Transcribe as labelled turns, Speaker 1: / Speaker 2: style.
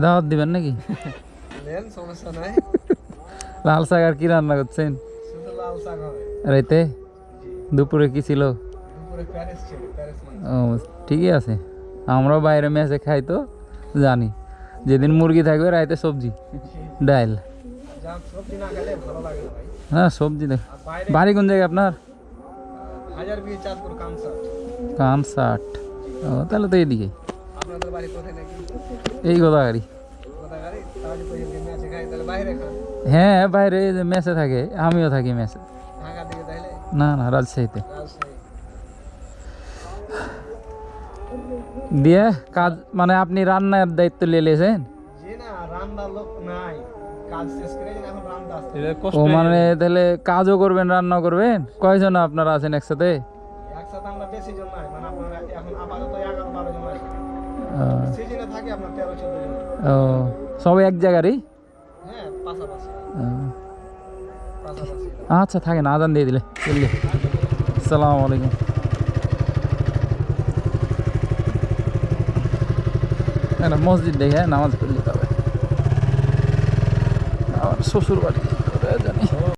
Speaker 1: দাওয়াত দিবেন নাকি?
Speaker 2: নেন, সমস্যা নাই।
Speaker 1: লাল শাক আর কি রান্না করছেন?
Speaker 2: শুধু লাল শাক হবে।
Speaker 1: রাইতে দুপুরে কি ছিল?
Speaker 2: দুপুরে প্যারেস ছিল, প্যারেস মাংস।
Speaker 1: ও ঠিকই আছে, আমরাও বাইরে মেসে খাই তো জানি। যেদিন মুরগি থাকবে রাইতে সবজি ডাল।
Speaker 2: যা সবজি না খেলে ভালো লাগে না ভাই।
Speaker 1: হ্যাঁ সবজি দেখ।
Speaker 2: আর বাইরে
Speaker 1: বাড়ি কোন জায়গায় আপনার?
Speaker 2: হাজার বিয়ে চাঁদপুর কামসার।
Speaker 1: কানসাট। ও তাহলে তো এদিকে
Speaker 2: আপনাদের বাড়ি কোথায় নাকি?
Speaker 1: এই গোদাগাড়ি।
Speaker 2: কোথাকারই? তাহলে তো এমনি ম্যাচে খাই, তাহলে বাইরে খান।
Speaker 1: হ্যাঁ বাইরে এই যে মেসে থাকে, আমিও থাকি মেসে।
Speaker 2: ঢাকা দিকে তাহলে?
Speaker 1: না না রাজশাহীতে।
Speaker 2: রাজশাহী।
Speaker 1: দিয়ে কাজ মানে আপনি রান্নার দায়িত্ব নিয়ে নিয়েছেন?
Speaker 2: যে না, রান্নার লোক নাই, কাজ শেষ করে এখন রান্না আসতে।
Speaker 1: ও মানে তাহলে কাজও করবেন রান্নাও করবেন? কয়জন আপনারা আছেন একসাথে?
Speaker 2: একসাথে আমরা বেশি জন নাই, মানে আপনার এখন আপাতত 11-12 জন আছে। সিজনে থাকে আপনার 13-14 জন।
Speaker 1: ও সবাই এক জায়গারই?
Speaker 2: হ্যাঁ, পাশাপাশি
Speaker 1: ও,
Speaker 2: পাশাপাশি।
Speaker 1: আচ্ছা থাকেন, আজান দিয়ে দিলে চললে। আসসালামু আলাইকুম। একটা মসজিদ দেখে নামাজ পড়লে তবে আমার শ্বশুর বাড়ি জানি।